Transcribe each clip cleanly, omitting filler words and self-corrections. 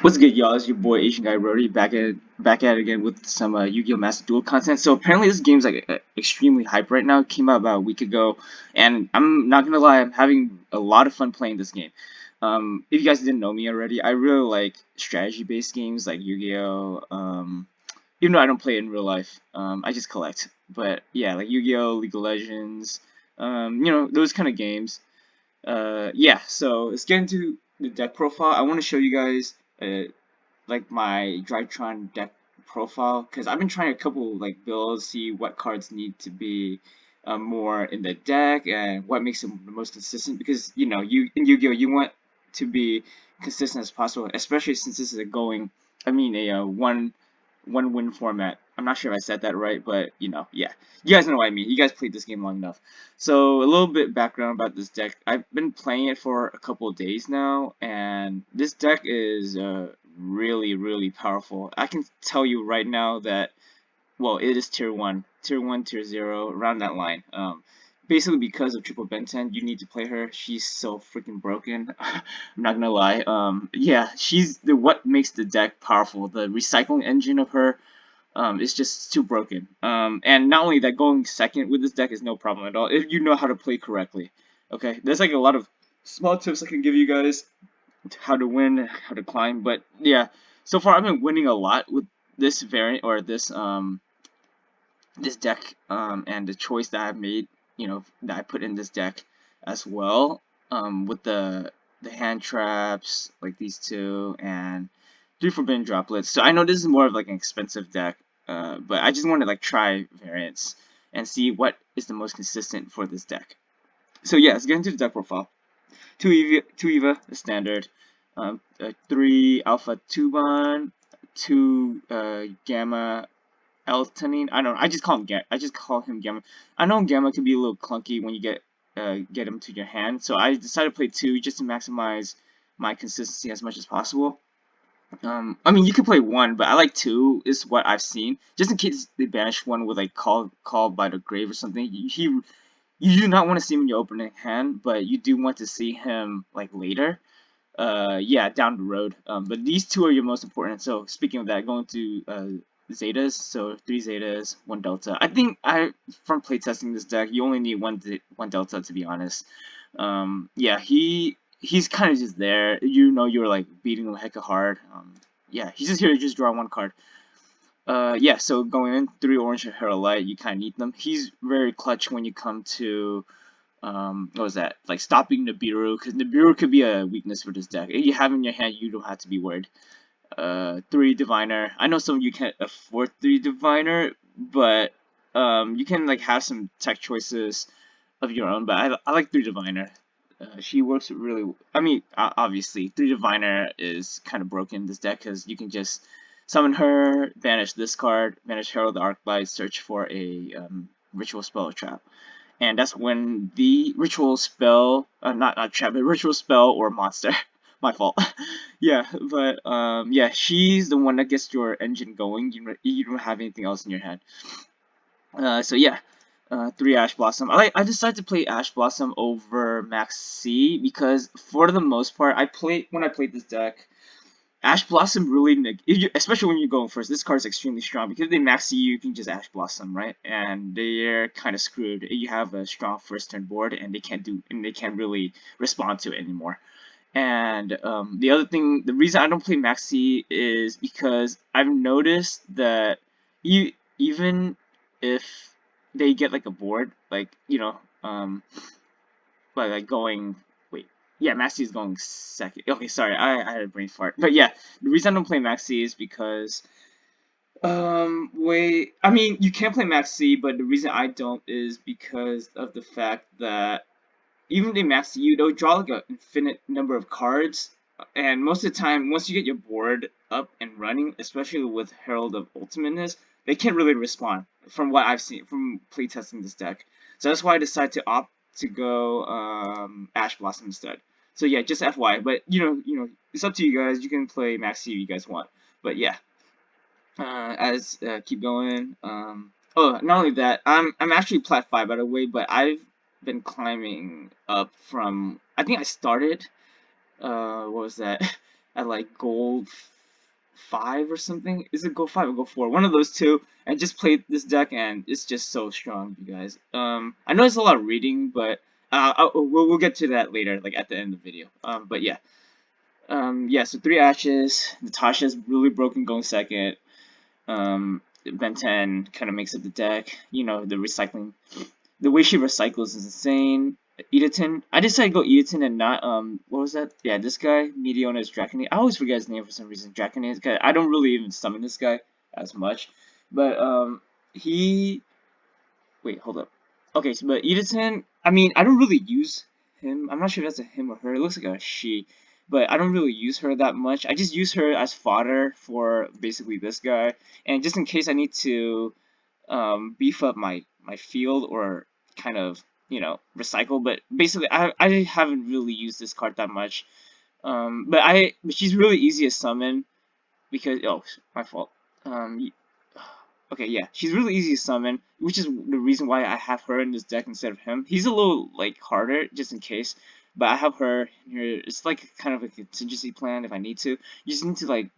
What's good, y'all? It's your boy Asian Guy Brody back at it again with some Yu-Gi-Oh! Master Duel content. So apparently this game's like extremely hype right now. It came out about a week ago, and I'm not gonna lie, I'm having a lot of fun playing this game. If you guys didn't know me already, I really like strategy-based games like Yu-Gi-Oh! Even though I don't play it in real life, I just collect. But yeah, like Yu-Gi-Oh!, League of Legends, those kind of games. Yeah, so let's get into the deck profile. I want to show you guys like my Drytron deck profile because I've been trying a couple like builds, see what cards need to be more in the deck and what makes them the most consistent. Because you in Yu-Gi-Oh you want to be consistent as possible, especially since this is a going, I mean a one win format. I'm not sure if I said that right, but yeah, you guys know what I mean. You guys played this game long enough. So a little bit background about this deck. I've been playing it for a couple of days now, and this deck is really, really powerful. I can tell you right now that, well, it is tier 1, tier 0, around that line. Basically because of Triple Benten, you need to play her. She's so freaking broken. I'm not gonna lie. Yeah, she's the what makes the deck powerful. The recycling engine of her is just too broken. And not only that, going second with this deck is no problem at all if you know how to play correctly. Okay, there's like a lot of small tips I can give you guys how to win, how to climb. But yeah, so far I've been winning a lot with this variant or this deck, and the choice that I've made, that I put in this deck as well, with the hand traps like these two and three forbidden droplets. So I know this is more of like an expensive deck, but I just want to like try variants and see what is the most consistent for this deck. So yeah, let's get into the deck profile. Two Eva, the standard. Three Alpha Tuban, two Gamma Eltonine. I don't know. I just call him Gamma. I know Gamma can be a little clunky when you get him to your hand, so I decided to play two just to maximize my consistency as much as possible. I mean, you could play one, but I like two is what I've seen. Just in case they banish one with like call by the grave or something. You do not want to see him in your opening hand, but you do want to see him like later. Yeah, down the road. But these two are your most important. So speaking of that, going to Zetas. So three Zetas, one Delta. I think from playtesting this deck, you only need one Delta to be honest. Yeah, he's kind of just there. You're like beating him hecka hard. Yeah, he's just here to just draw one card. Yeah, so going in, three orange and Herald Light, you kind of need them. He's very clutch when you come to what was that? Like stopping Nibiru, because Nibiru could be a weakness for this deck. If you have in your hand, you don't have to be worried. Three Diviner. I know some of you can't afford three Diviner, but you can like have some tech choices of your own. But I like three Diviner. She works really. I mean, obviously, three Diviner is kind of broken in this deck because you can just summon her, banish this card, banish Herald the Arclight, search for a ritual spell or trap, and that's when the ritual spell, not trap, but ritual spell or monster. My fault. Yeah, but yeah, she's the one that gets your engine going. You don't have anything else in your hand. So yeah, three Ash Blossom. I decided to play Ash Blossom over Max C because for the most part, when I played this deck. Ash Blossom really, especially when you're going first, this card is extremely strong because they max you, you can just Ash Blossom, right? And they're kind of screwed. You have a strong first turn board, and they can't really respond to it anymore. And the other thing, the reason I don't play Maxi is because I've noticed that even if they get like a board, like like going. Wait, yeah, Maxi is going second. Okay, sorry, I had a brain fart. But yeah, the reason I don't play Maxi is because wait, I mean you can play Maxi, but the reason I don't is because of the fact that even if they max you, they'll draw like an infinite number of cards, and most of the time, once you get your board up and running, especially with Herald of Ultimateness, they can't really respond from what I've seen from playtesting this deck. So that's why I decided to opt to go Ash Blossom instead. So yeah, just FY. But it's up to you guys. You can play Maxi if you guys want. But yeah, as keep going. Oh, not only that, I'm actually Plat 5 by the way, but I've been climbing up from. I think I started what was that? At like gold 5 or something. Is it gold 5 or gold 4? One of those two. And just played this deck, and it's just so strong, you guys. I know it's a lot of reading, but we'll get to that later, like at the end of the video. But yeah. Yeah, so 3 Ashes. Natasha's really broken going second. Ben 10 kind of makes up the deck. You know, the recycling. The way she recycles is insane. Edaton. I decided to go Edaton and not, what was that? Yeah, this guy. Meteona's Draconate. I always forget his name for some reason. Draconate. I don't really even summon this guy as much. But, he wait, hold up. Okay, so, but Edaton, I mean, I don't really use him. I'm not sure if that's a him or her. It looks like a she. But I don't really use her that much. I just use her as fodder for basically this guy. And just in case I need to beef up my field or kind of, you know, recycle. But basically, I haven't really used this card that much. But she's really easy to summon because, oh, my fault. Okay, yeah, she's really easy to summon, which is the reason why I have her in this deck instead of him. He's a little, like, harder, just in case, but I have her here. It's like kind of a contingency plan if I need to. You just need to, like,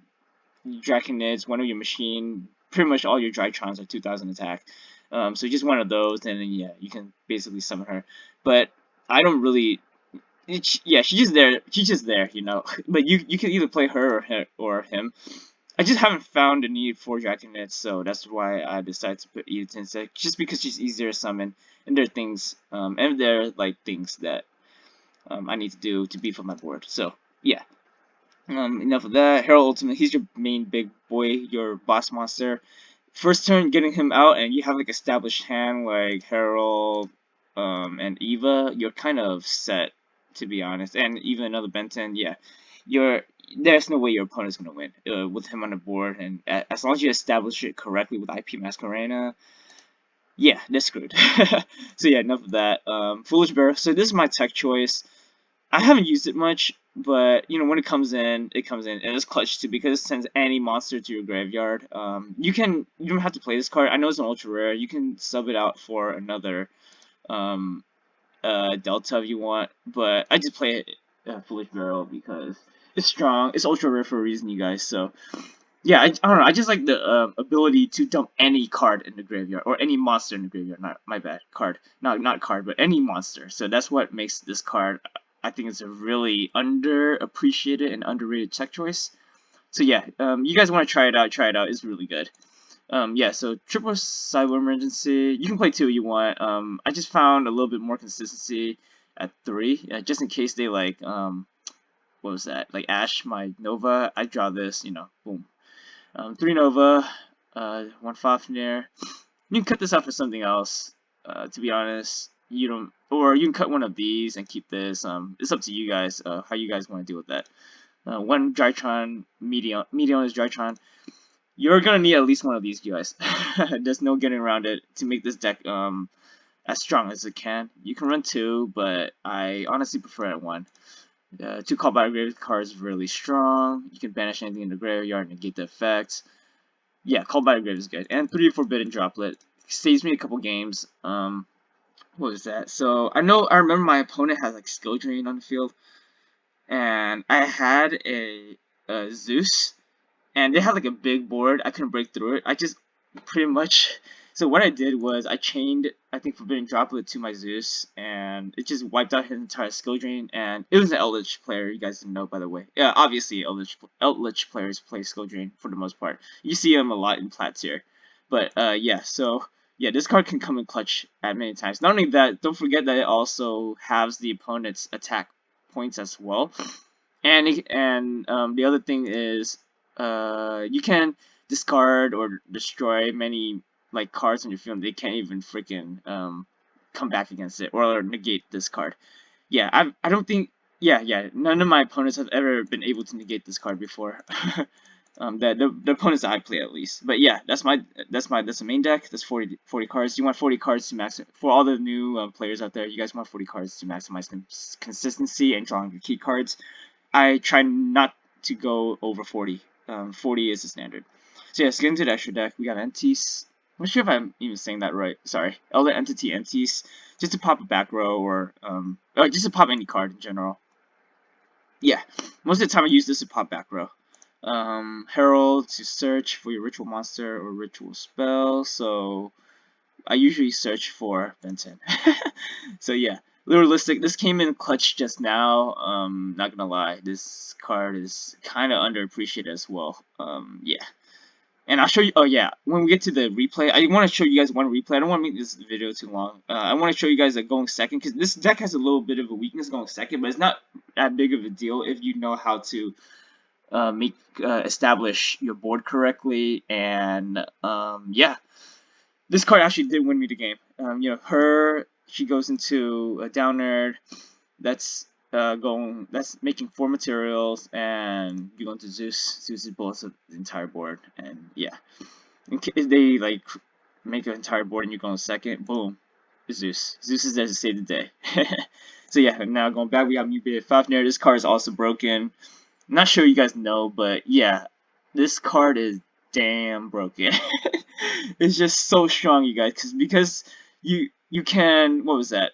Draconids, one of your machine, pretty much all your Drytrons are 2000 attack. So just one of those, and then, yeah, you can basically summon her. But I don't really... yeah, she's just there. She's just there, you know. But you can either play her or him. I just haven't found a need for Draconids, so that's why I decided to put Edith instead, just because she's easier to summon, and there are things, and there are, like, things that, I need to do to beef up my board, so, yeah. Enough of that. Herald Ultimate, he's your main big boy, your boss monster. First turn, getting him out, and you have, like, established hand, like Herald, and Eva, you're kind of set, to be honest, and even another Benton, yeah. There's no way your opponent's gonna win with him on the board, and as long as you establish it correctly with IP Masquerena, yeah, they're screwed. So yeah, enough of that. Foolish Bear. So this is my tech choice. I haven't used it much, but you know when it comes in, and it's clutch too because it sends any monster to your graveyard. You don't have to play this card. I know it's an ultra rare. You can sub it out for another Delta if you want, but I just play it Foolish Barrel because it's strong. It's ultra rare for a reason, you guys. So yeah, I don't know. I just like the ability to dump any card in the graveyard or any monster in the graveyard. Not my bad, card. Not card, but any monster. So that's what makes this card. I think it's a really underappreciated and underrated tech choice. So yeah, you guys want to try it out? Try it out. It's really good. Yeah, so triple cyber emergency. You can play 2 if you want. I just found a little bit more consistency at 3, just in case they like, what was that? Like Ash, my Nova. I draw this, you know, boom. 3 Nova, 1 Fafnir. You can cut this out for something else. To be honest, you don't, or you can cut one of these and keep this. It's up to you guys. How you guys want to deal with that. 1 Drytron, Meteon is Drytron. You're gonna need at least one of these guys. There's no getting around it to make this deck as strong as it can. You can run 2, but I honestly prefer it 1. 2 Call by Grave cards really strong. You can banish anything in the graveyard and negate the effects. Yeah, Call by Grave is good. And 3 Forbidden Droplet saves me a couple games. What was that? So I remember my opponent had like Skill Drain on the field, and I had a Zeus. And they had like a big board. I couldn't break through it. I just pretty much. So what I did was I chained, I think, Forbidden Droplet to my Zeus, and it just wiped out his entire skill drain. And it was an Eldritch player. You guys didn't know, by the way. Yeah, obviously Eldritch players play skill drain for the most part. You see them a lot in Plats here. But yeah, so yeah, this card can come in clutch at many times. Not only that, don't forget that it also halves the opponent's attack points as well. And the other thing is, you can discard or destroy many like cards on your field. They can't even freaking come back against it or negate this card. Yeah, I don't think. Yeah. None of my opponents have ever been able to negate this card before. The opponents that I play at least. But yeah, that's the main deck. That's 40 cards. You want 40 cards to max for all the new players out there. You guys want 40 cards to maximize consistency and drawing your key cards. I try not to go over 40. 40 is the standard. So yeah, let's get into the extra deck. We got Entice. I'm not sure if I'm even saying that right. Sorry. Elder Entity Entice. Just to pop a back row or just to pop any card in general. yeah, most of the time I use this to pop back row. Herald to search for your ritual monster or ritual spell. So I usually search for Benton. So yeah, realistic. This came in clutch just now. Not gonna lie, this card is kind of underappreciated as well. Yeah. And I'll show you. Oh yeah, when we get to the replay, I want to show you guys one replay. I don't want to make this video too long. I want to show you guys that going second, because this deck has a little bit of a weakness going second, but it's not that big of a deal if you know how to establish your board correctly. And yeah, this card actually did win me the game. You know, she goes into a downer that's making 4 materials, and you go into Zeus. Zeus bullets the entire board, and yeah, in case they like make an entire board and you go in second, boom, Zeus. Zeus is there to save the day. So yeah, now going back, we have Mutated Fafnir. This card is also broken. I'm not sure you guys know, but yeah, this card is damn broken. It's just so strong, you guys, because you can, what was that?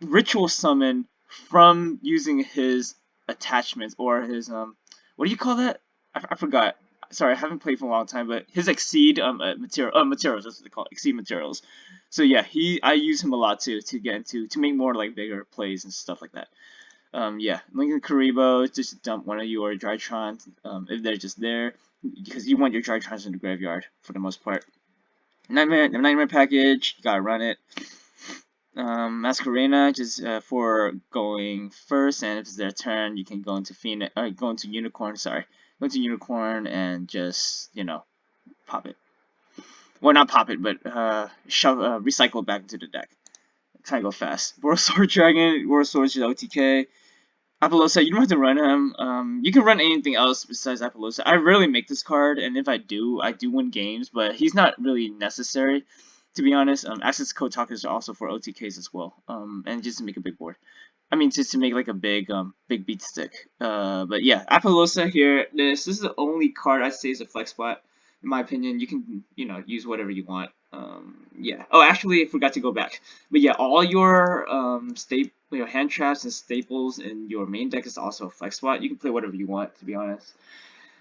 Ritual summon from using his attachments, or his what do you call that? I forgot. Sorry, I haven't played for a long time, but his exceed materials, that's what they call it, exceed materials. So yeah, I use him a lot too, to get into, to make more like bigger plays and stuff like that. Yeah, Lincoln Karibo, just dump one of your Drytrons if they're just there, because you want your Drytrons in the graveyard for the most part. Nightmare package, you gotta run it. Masquerena, just for going first, and if it's their turn, you can go into Phoenix, or go into Unicorn. Sorry, go into Unicorn and just, you know, pop it. Well, not pop it, but recycle it back into the deck. Kind of go fast. World Sword Dragon, World Sword is OTK. Apollosa, you don't have to run him. You can run anything else besides Apollosa. I rarely make this card, and if I do win games, but he's not really necessary, to be honest. Access code talkers are also for OTKs as well, and just to make a big board. I mean, just to make like a big beat stick. But yeah, Apollosa here. This is the only card I say is a flex spot, in my opinion. You can, you know, use whatever you want. Yeah. Oh, actually, I forgot to go back. But yeah, all your hand traps and staples in your main deck is also a flex spot. You can play whatever you want, to be honest.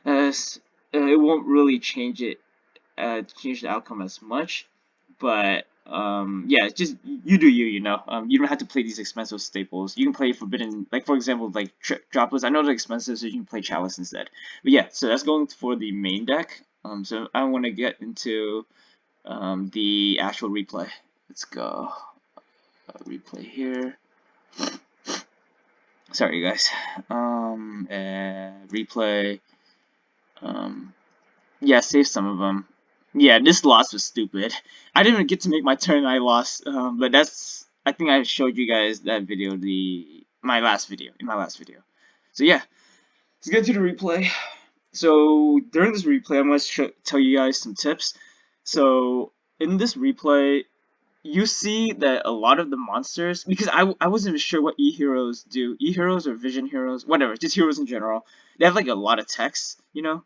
It won't really change the outcome as much, but yeah, just you do you, you know. You don't have to play these expensive staples. You can play forbidden, like for example, like droplets. I know they're expensive, so you can play chalice instead. But yeah, so that's going for the main deck. So I want to get into the actual replay. Let's go. Replay here. Sorry, guys. Replay. Yeah, save some of them. Yeah, this loss was stupid. I didn't even get to make my turn. I lost. But that's. I think I showed you guys that video. In my last video. So yeah, let's get to the replay. So during this replay, I'm gonna tell you guys some tips. So in this replay, you see that a lot of the monsters, because I wasn't even sure what E-heroes do. E-heroes or vision heroes, whatever, just heroes in general. They have like a lot of text, you know?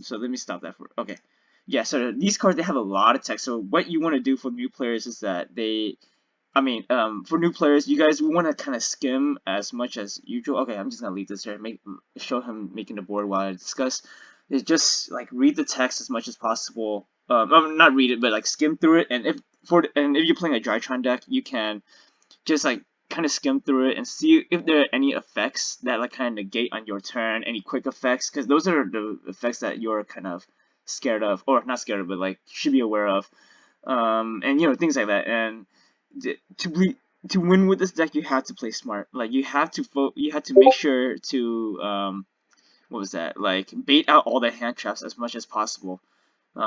So let me stop that for, okay. Yeah, so these cards, they have a lot of text. So what you want to do for new players is that for new players, you guys want to kind of skim as much as usual. Okay, I'm just going to leave this here. Show him making the board while I discuss. Is just like read the text as much as possible. Not read it, but like skim through it. And if you're playing a Drytron deck, you can just like kind of skim through it and see if there are any effects that like kind of negate on your turn, any quick effects, because those are the effects that you're kind of scared of, or not scared of, but like should be aware of, and you know, things like that. And to win with this deck, you have to play smart. Like you have to make sure to what was that? Like bait out all the hand traps as much as possible.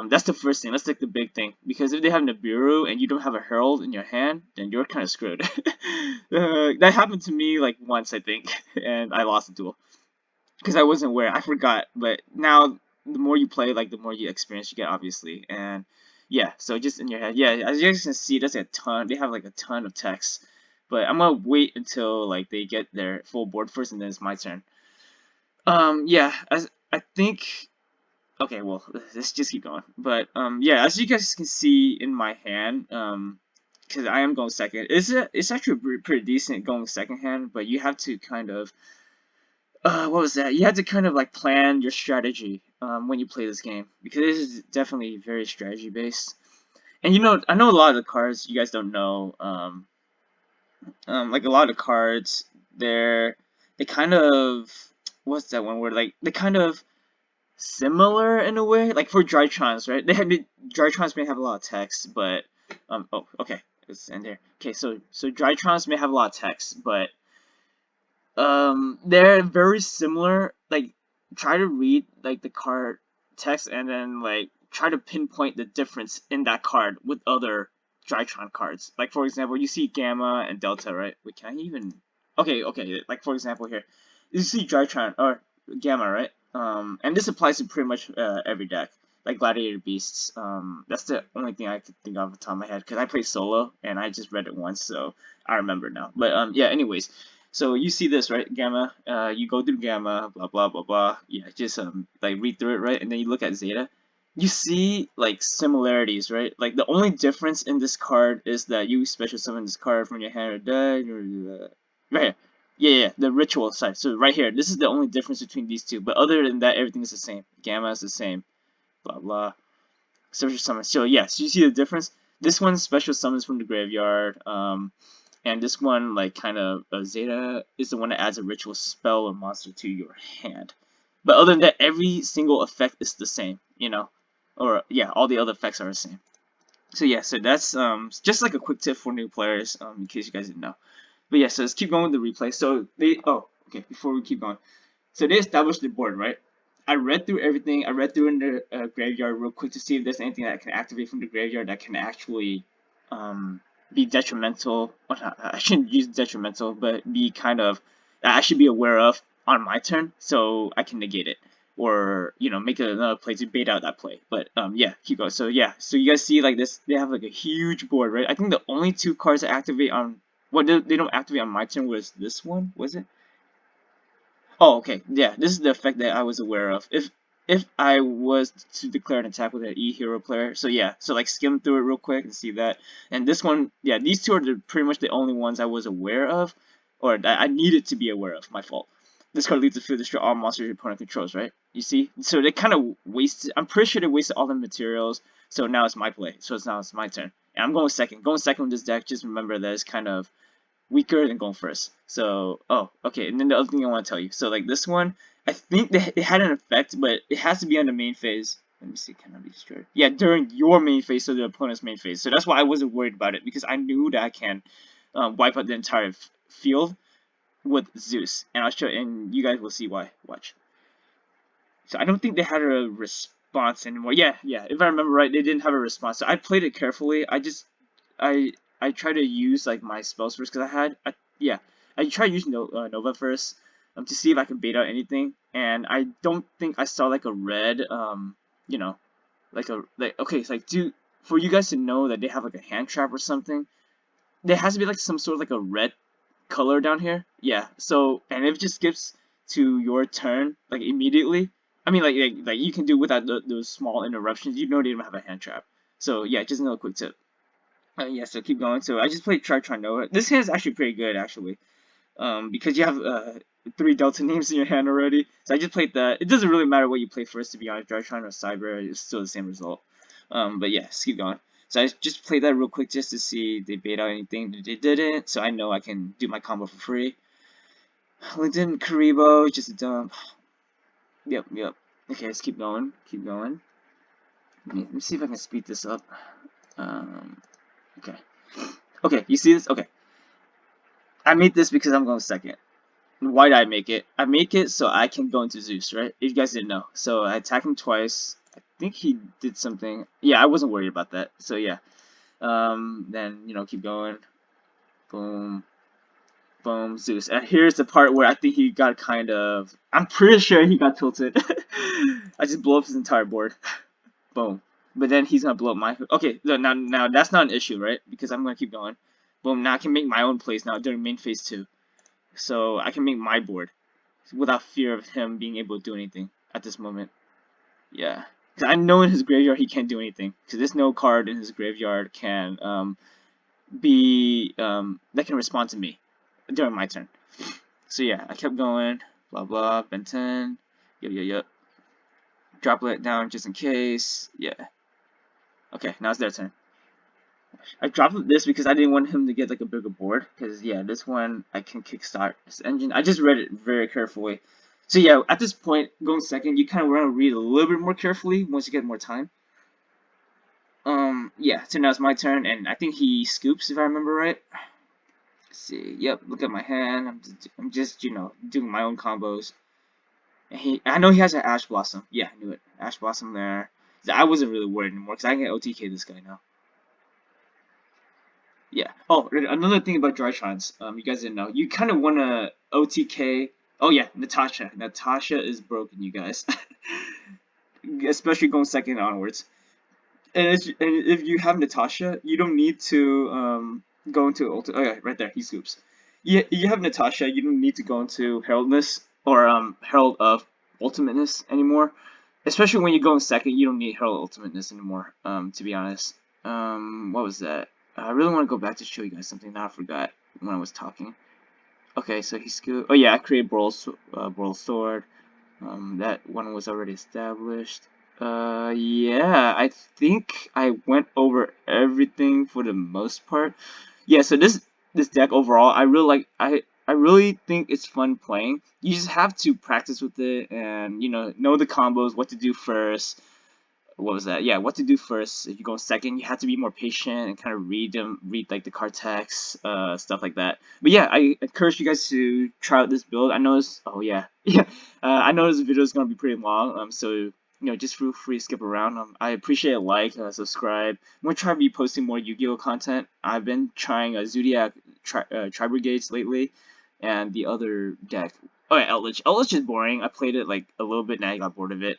That's the first thing. That's like the big thing. Because if they have Nibiru and you don't have a Herald in your hand, then you're kind of screwed. That happened to me like once, I think, and I lost the duel because I wasn't aware. I forgot. But now, the more you play, like the more you experience you get, obviously. And yeah, so just in your head, yeah. As you guys can see, there's a ton. They have like a ton of text. But I'm gonna wait until like they get their full board first, and then it's my turn. Yeah, as I think. Okay, well, let's just keep going. But yeah, as you guys can see in my hand, because I am going second, it's actually pretty decent going second hand, but you have to kind of what was that? You had to kind of like plan your strategy when you play this game, because this is definitely very strategy based. And you know, I know a lot of the cards you guys don't know. Like a lot of cards, they kind of, what's that one word? Like they kind of similar in a way. Like for Drytrons, right? Drytrons may have a lot of text, but oh, okay, let's end there. Okay, so Drytrons may have a lot of text, but they're very similar. Like, try to read like the card text and then like try to pinpoint the difference in that card with other Drytron cards. Like for example, you see Gamma and Delta, right? Wait, can I even? Okay, okay. Like for example here, you see Drytron or Gamma, right? And this applies to pretty much every deck. Like Gladiator Beasts. That's the only thing I could think of off the top of my head because I play solo and I just read it once, so I remember now. But yeah. Anyways, so you see this, right? Gamma, you go through Gamma, blah blah blah blah. Yeah, just like read through it, right? And then you look at Zeta. You see like similarities, right? Like the only difference in this card is that you special summon this card from your hand or deck, or right here. Yeah, yeah, the ritual side. So right here, this is the only difference between these two. But other than that, everything is the same. Gamma is the same. Blah blah. Special summon. So yes, you see the difference. This one special summons from the graveyard. And this one, like, kind of, Zeta is the one that adds a ritual spell or monster to your hand. But other than that, every single effect is the same, you know? Or, yeah, all the other effects are the same. So, yeah, so that's just like a quick tip for new players, in case you guys didn't know. But, yeah, so let's keep going with the replay. So, okay, before we keep going. So, they established the board, right? I read through everything. I read through in the graveyard real quick to see if there's anything that can activate from the graveyard that can actually be detrimental. Well, I shouldn't use detrimental, but be kind of that I should be aware of on my turn, so I can negate it or make another play to bait out that play. But yeah, keep going. So yeah, so you guys see like this, they have like a huge board, right? I think the only two cards that activate on they don't activate on my turn was this one, was it? Oh, okay. Yeah, this is the effect that I was aware of. If I was to declare an attack with an E hero player, so yeah, so like skim through it real quick and see that. And this one, yeah, these two are pretty much the only ones I was aware of, or that I needed to be aware of. My fault. This card leads to field destroy all monsters your opponent controls, right? You see? So they kind of wasted. I'm pretty sure they wasted all the materials. So now it's my play. So now it's my turn. And I'm going second. Going second with this deck. Just remember that it's kind of weaker than going first. So, oh, okay. And then the other thing I want to tell you. So, like this one, I think that it had an effect, but it has to be on the main phase. Let me see, can I be destroyed? Yeah, during your main phase, so the opponent's main phase. So that's why I wasn't worried about it, because I knew that I can wipe out the entire field with Zeus. And I'll show, and you guys will see why. Watch. So I don't think they had a response anymore. Yeah, yeah. If I remember right, they didn't have a response. So I played it carefully. I I try to use like my spells first because yeah, I tried using Nova first to see if I can bait out anything, and I don't think I saw like a red you know like okay, it's like for you guys to know that they have like a hand trap or something, there has to be like some sort of like a red color down here. Yeah. So and if it just skips to your turn like immediately, I mean like you can do without those small interruptions. You know they don't have a hand trap. So yeah, just another quick tip. Yeah, so keep going. So I just played Drytron Nova. This hand is actually pretty good, actually, because you have 3 Delta names in your hand already. So I just played that. It doesn't really matter what you play first, to be honest. Drytron or Cyber, it's still the same result. But yeah, let's keep going. So I just played that real quick just to see if they bait out anything. They didn't, so I know I can do my combo for free. LinkedIn Karibo, just a dump. Yep, yep. Okay, let's keep going. Keep going. Let me see if I can speed this up. Okay. Okay, you see this? Okay. I made this because I'm going second. Why did I make it? I make it so I can go into Zeus, right? If you guys didn't know. So I attack him twice. I think he did something. Yeah, I wasn't worried about that. So yeah. Then, keep going. Boom. Boom. Zeus. And here's the part where I think he got kind of... I'm pretty sure he got tilted. I just blew up his entire board. Boom. But then he's gonna blow up my... Okay, so now that's not an issue, right? Because I'm gonna keep going. Boom, now I can make my own plays now during main phase 2. So I can make my board without fear of him being able to do anything at this moment. Yeah. Because I know in his graveyard he can't do anything. Because there's no card in his graveyard can that can respond to me during my turn. So yeah, I kept going. blah blah, Ben 10, yep. Droplet down just in case, yeah. Okay, now it's their turn. I dropped this because I didn't want him to get like a bigger board, because yeah, this one I can kickstart this engine. I just read it very carefully. So yeah, at this point, going second, you kind of want to read a little bit more carefully once you get more time. Yeah, so now it's my turn, and I think he scoops if I remember right. Let's see, yep, look at my hand. I'm just doing my own combos. And I know he has an Ash Blossom. Yeah, I knew it. Ash Blossom there. I wasn't really worried anymore because I can OTK this guy now. Yeah. Oh, another thing about Drytrons, you guys didn't know. You kind of want to OTK. Oh yeah, Natasha. Natasha is broken, you guys. Especially going second onwards. And if you have Natasha, you don't need to go into ult. Okay, right there, he scoops. You have Natasha, you don't need to go into Heraldness or Herald of Ultimateness anymore. Especially when you go in second, you don't need Herald Ultimateness anymore. To be honest. What was that? I really want to go back to show you guys something that I forgot when I was talking. Okay, so he scooped. Oh yeah, I created Brawl Sword. That one was already established. Yeah, I think I went over everything for the most part. Yeah, so this deck overall, I really like. I really think it's fun playing. You just have to practice with it and know the combos, what to do first. What was that? Yeah, what to do first. If you go second, you have to be more patient and kind of read like the card text, stuff like that. But yeah, I encourage you guys to try out this build. I know this. Oh yeah, yeah. I know this video is gonna be pretty long. So just feel free to skip around. I appreciate a like, subscribe. I'm gonna try to be posting more Yu-Gi-Oh content. I've been trying Zodiac Tri Brigades lately, and the other deck. Oh yeah, Eldritch. Eldritch is boring. I played it like a little bit, and I got bored of it.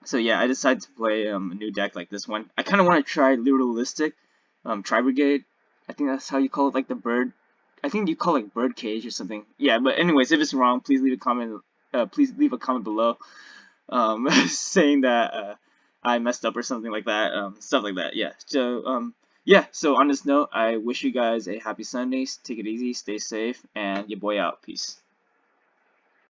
So yeah, I decided to play a new deck like this one. I kind of want to try Literalistic, Tri Brigade. I think that's how you call it, like the bird. I think you call it like bird cage or something. Yeah, but anyways, if it's wrong, please leave a comment. Please leave a comment below, saying that I messed up or something like that. Stuff like that. Yeah. So yeah. So on this note, I wish you guys a happy Sunday. Take it easy, stay safe, and your boy out. Peace.